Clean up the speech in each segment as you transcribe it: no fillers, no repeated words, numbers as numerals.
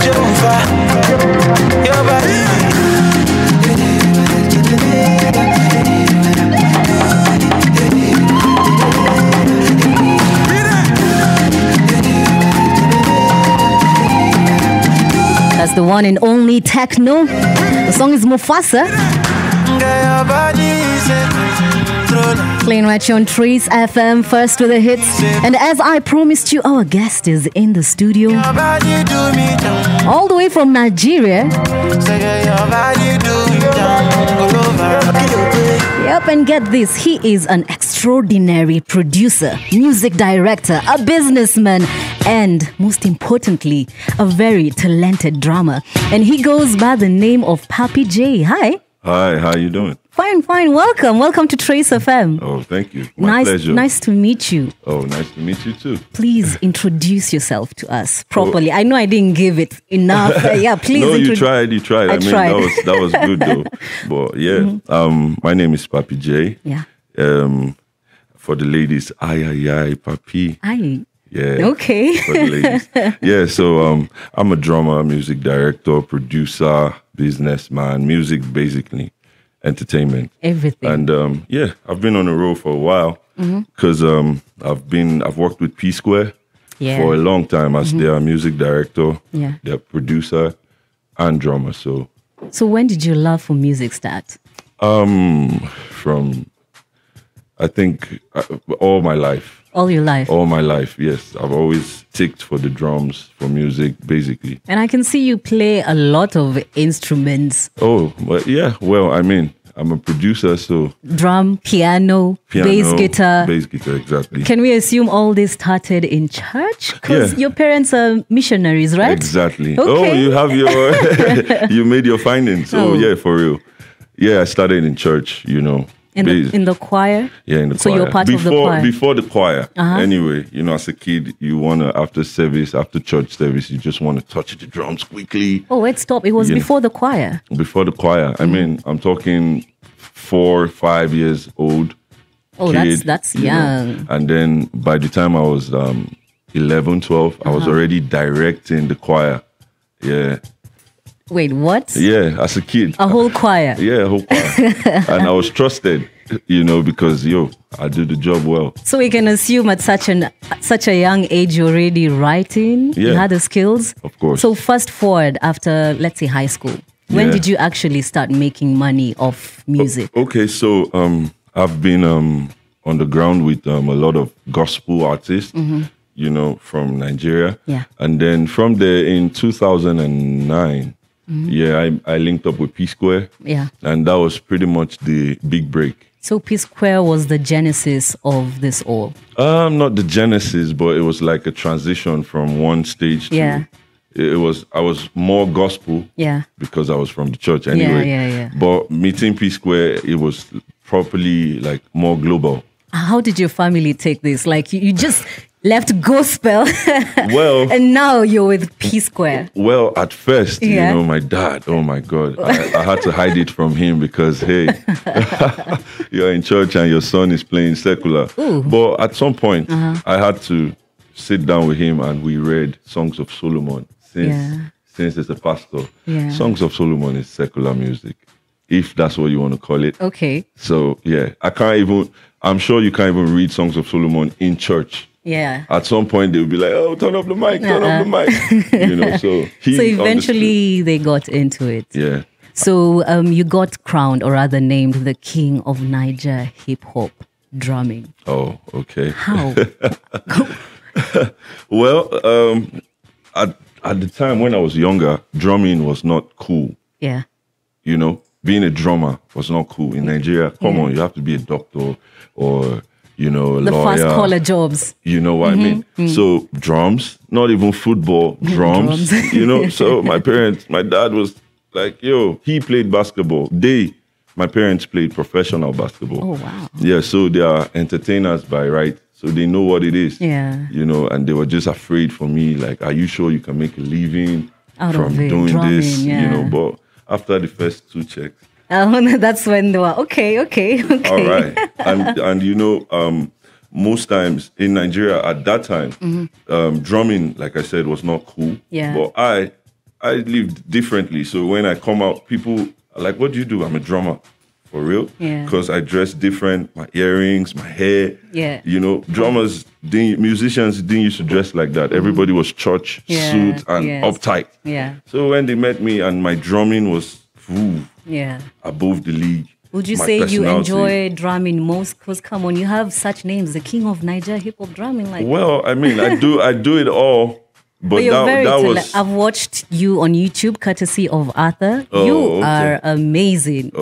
Your body. That's the one and only techno. The song is Mufasa. Playing right here on Trace FM, first with the hits. And as I promised you, our guest is in the studio, all the way from Nigeria. Yep, and get this, he is an extraordinary producer, music director, a businessman, and most importantly, a very talented drummer. And he goes by the name of Papii J. Hi. Hi, how you doing? Fine. Welcome to Trace FM. Oh, thank you. My pleasure. Nice to meet you. Oh, nice to meet you too. Please introduce yourself to us properly. I know I didn't give it enough. Yeah, please. No, you tried. I mean, tried. that was good though. But yeah, my name is Papii J. Yeah. For the ladies, ay, Papii. Aye. Yeah. Okay. For the ladies. Yeah, so I'm a drummer, music director, producer, businessman, music basically, entertainment. Everything. And yeah, I've been on the road for a while because I've worked with P-Squar for a long time as their music director, their producer and drummer. So when did your love for music start? From I think all my life. All your life? All my life, yes. I've always ticked for the drums, for music, basically. And I can see you play a lot of instruments. Oh, well, yeah. Well, I mean, I'm a producer, so... Drum, piano, bass guitar. Bass guitar, exactly. Can we assume all this started in church? Because your parents are missionaries, right? Exactly. Okay. Oh, you have your... you made your findings. Oh, yeah, for real. Yeah, I started in church, you know. In the choir? Yeah, in the choir. So you're part of the choir? Before the choir. Anyway, you know, as a kid, you want to, after church service, you just want to touch the drums quickly. Oh, wait, stop. It was before the choir? Before the choir. I mean, I'm talking 4, 5 years old. Oh, kid, that's young. Know? And then by the time I was 11, 12, I was already directing the choir. Yeah. Wait, what? Yeah, as a kid. A whole choir? Yeah, a whole choir. And I was trusted, you know, because, I do the job well. So we can assume at such a young age you're already writing? Yeah. You had the skills? Of course. So fast forward after, let's say, high school. When did you actually start making money off music? Okay, so I've been on the ground with a lot of gospel artists, you know, from Nigeria. Yeah. And then from there in 2009... I linked up with P-Squar. Yeah. And that was pretty much the big break. So P-Squar was the genesis of this all? Not the genesis, but it was like a transition from one stage to... I was more gospel because I was from the church anyway. Yeah. But meeting P-Squar, it was properly like more global. How did your family take this? Like you just... left gospel, and now you're with P-Squar. Well, at first, you know, my dad, oh my God, I had to hide it from him because, hey, you're in church and your son is playing secular. Ooh. But at some point, I had to sit down with him and we read Songs of Solomon since it's a pastor. Yeah. Songs of Solomon is secular music, if that's what you want to call it. Okay. So, yeah, I'm sure you can't even read Songs of Solomon in church. Yeah. At some point, they'll be like, oh, turn off the mic, turn off the mic. You know, so eventually they got into it. Yeah. So you got crowned, or rather named, the king of Naija hip-hop drumming. Oh, okay. How? Well, at the time when I was younger, drumming was not cool. Yeah. You know, being a drummer was not cool. In Nigeria, come on, you have to be a doctor or... you know, a the lawyer. fast collar jobs. You know what I mean? So drums, not even football, drums. You know, so my dad was like, he played basketball. My parents played professional basketball. Oh, wow. Yeah, so they are entertainers by right. So they know what it is. Yeah. You know, and they were just afraid for me, like, are you sure you can make a living from doing drumming, this? You know, but after the first 2 checks, that's when they were, okay. All right. And you know, most times in Nigeria at that time, drumming, like I said, was not cool. Yeah. But I I lived differently. So when I come out, people are like, what do you do? I'm a drummer. For real? Yeah. Because I dress different, my earrings, my hair. Yeah. You know, musicians didn't used to dress like that. Everybody was church, suit, and uptight. Yeah. So when they met me and my drumming was above the league. Would you say you enjoy drumming most? Because come on, you have such names, the king of Naija hip hop drumming. Like, well, I mean, I do it all. But that was. I've watched you on YouTube, courtesy of Arthur. You are amazing.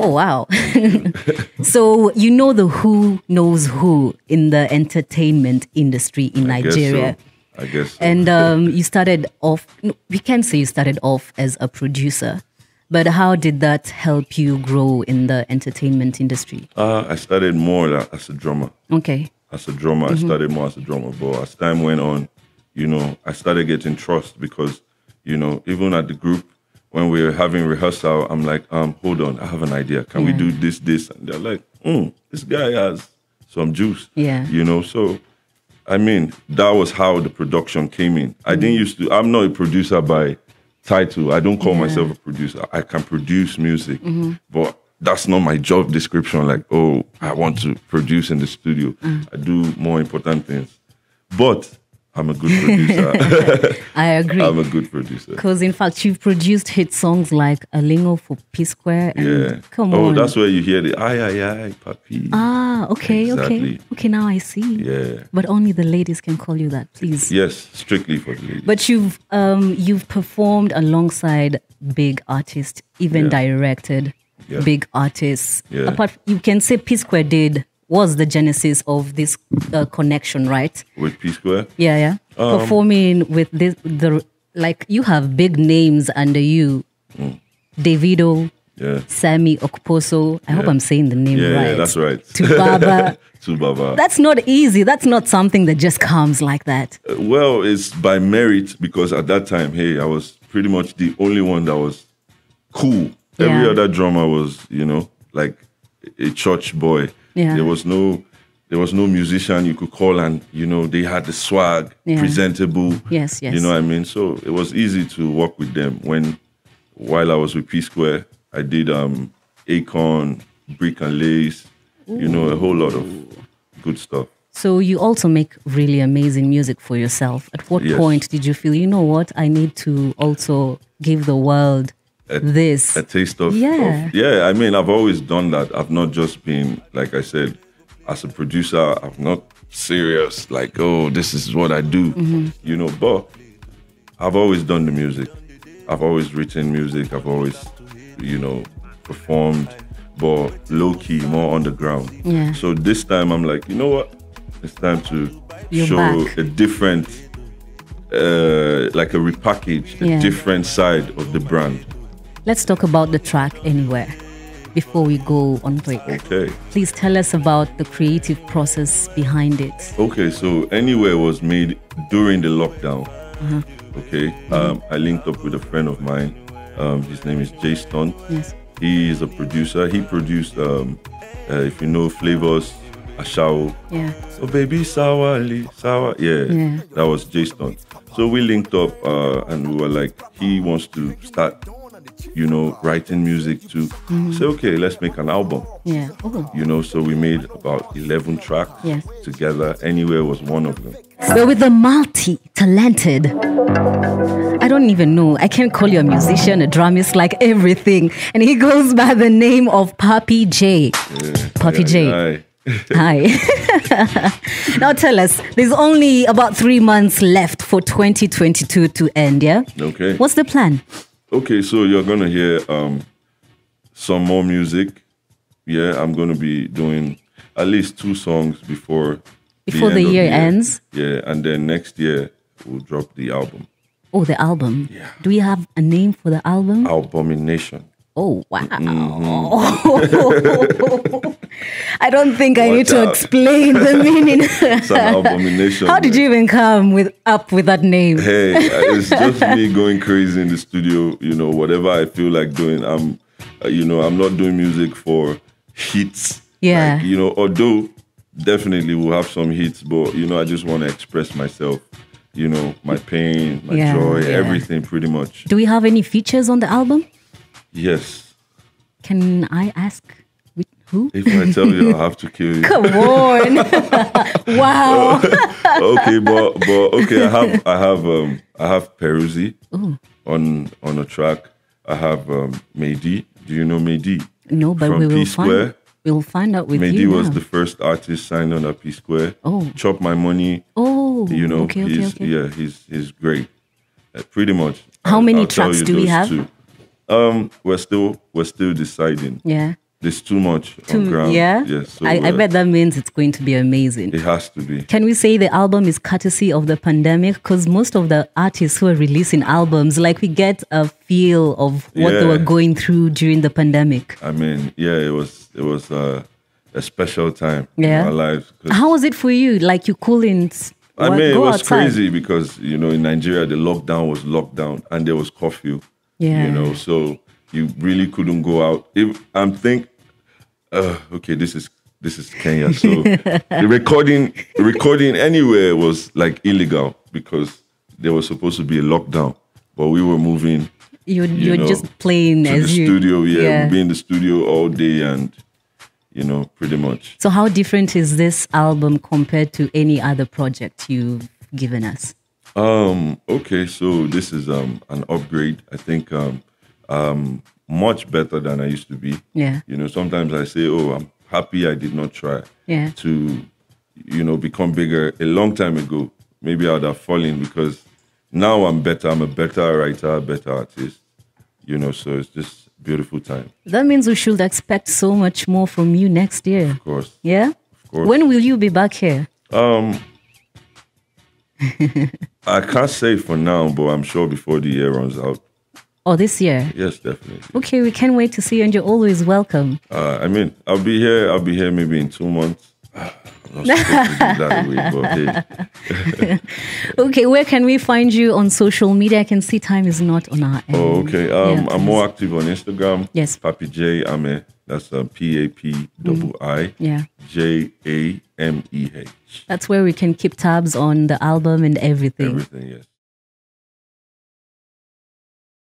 Oh, wow. So, you know the who knows who in the entertainment industry in Nigeria. I guess so. And you started off, we can say you started off as a producer, but how did that help you grow in the entertainment industry? I started more as a drummer. Okay. As a drummer, I started more as a drummer. But as time went on, you know, I started getting trust because, you know, even at the group, when we were having rehearsal, I'm like, hold on, I have an idea. Can we do this? And they're like, this guy has some juice. Yeah. You know, so, I mean, that was how the production came in. I'm not a producer by title. I don't call myself a producer. I can produce music, but that's not my job description. Like, I want to produce in the studio. I do more important things. But I'm a good producer. I agree. I'm a good producer. Because in fact, you've produced hit songs like Alingo for P-Squar. Come on. That's where you hear the ay, Papii. Okay, exactly. Okay, now I see. Yeah. But only the ladies can call you that, please. Yes, strictly for the ladies. But you've performed alongside big artists, even directed big artists. Yeah. You can say P-Squar was the genesis of this connection, right? With P-Squar? Yeah. Performing with like you have big names under you. Davido, Sammy Okposo. I hope I'm saying the name right. Yeah, that's right. Tubaba. That's not easy. That's not something that just comes like that. Well, it's by merit because at that time, I was pretty much the only one that was cool. Every other drummer was, you know, like a church boy. Yeah. There was no musician you could call and, you know, they had the swag, presentable. Yes. You know what I mean? So it was easy to work with them. While I was with P-Squar, I did Akon, Brick and Lace, you know, a whole lot of good stuff. So you also make really amazing music for yourself. At what point did you feel, you know what, I need to also give the world a taste of I mean, I've always done that. I've not just been, like I said, as a producer, I'm not serious, like, this is what I do, you know, but I've always done the music. I've always written music. I've always, you know, performed, but low-key, more underground. Yeah. So this time I'm like, you know what? It's time to show a different, like a repackage, a different side of the brand. Let's talk about the track Anywhere before we go on break. Okay. Please tell us about the creative process behind it. Okay, so Anywhere was made during the lockdown. Okay. I linked up with a friend of mine. His name is J Stunt. Yes. He is a producer. He produced, if you know, Flavors, Chao. Yeah. So baby, sour. Yeah. That was J Stunt. So we linked up and we were like, he wants to start, you know, writing music to say, okay, let's make an album. Yeah. You know, so we made about 11 tracks together. Anywhere was one of them. So with the multi-talented, I don't even know, I can't call you a musician, a drummist, like everything. And he goes by the name of Papii J. Papii J. Hi. Now tell us, there's only about 3 months left for 2022 to end, yeah? Okay. What's the plan? Okay, so you're going to hear some more music. Yeah, I'm going to be doing at least 2 songs before the year ends? Yeah, and then next year we'll drop the album. Oh, the album. Yeah. Do we have a name for the album? Albumination. Oh, wow. I don't think I need to explain the meaning. It's an albumination. How did you even come up with that name? Hey, it's just me going crazy in the studio. You know, whatever I feel like doing. I'm not doing music for hits. Yeah. Like, you know, although definitely we'll have some hits, but, you know, I just want to express myself. you know, my pain, my joy, everything pretty much. Do we have any features on the album? Yes. Can I ask who? If I tell you, I'll have to kill you. Come on! Wow. Okay, but okay, I have Peruzzi on a track. I have Mehdi. Do you know Mehdi? No, but from we will P-Squar. We'll find out with Mehdi you. Mehdi was now. the first artist signed on at P-Squar. Oh. Chop My Money. Oh. You know, okay. he's great. Pretty much. How many tracks do we have? Two. We're still deciding. Yeah. There's too much on ground. Yeah? Yes. So I bet that means it's going to be amazing. It has to be. Can we say the album is courtesy of the pandemic? Because most of the artists who are releasing albums, like we get a feel of what they were going through during the pandemic. I mean, it was a special time in our lives. How was it for you? Like you couldn't I mean, it was outside. crazy because, you know, in Nigeria, the lockdown was lockdown and there was curfew. Yeah. You know, so you really couldn't go out. Okay, this is Kenya. So the recording anywhere was like illegal because there was supposed to be a lockdown. But we were moving. You were just playing to as the studio. Yeah, we'd be in the studio all day and, you know, pretty much. So how different is this album compared to any other project you've given us? Okay, so this is an upgrade. I think much better than I used to be. Yeah. You know, sometimes I say, oh, I'm happy I did not try to, you know, become bigger a long time ago. Maybe I would have fallen because now I'm better. I'm a better writer, a better artist. You know, so it's just beautiful time. That means we should expect so much more from you next year. Of course. Yeah? Of course. When will you be back here? I can't say for now, but I'm sure before the year runs out. Oh, this year? Yes, definitely. Okay, we can't wait to see you, and you're always welcome. I mean, I'll be here maybe in 2 months. I'm not supposed to do that way, but hey. Okay, where can we find you on social media? I can see time is not on our end. Oh, okay. I'm more active on Instagram. Yes. Papii J, that's Papii Jameh. That's where we can keep tabs on the album and everything. Everything, yes.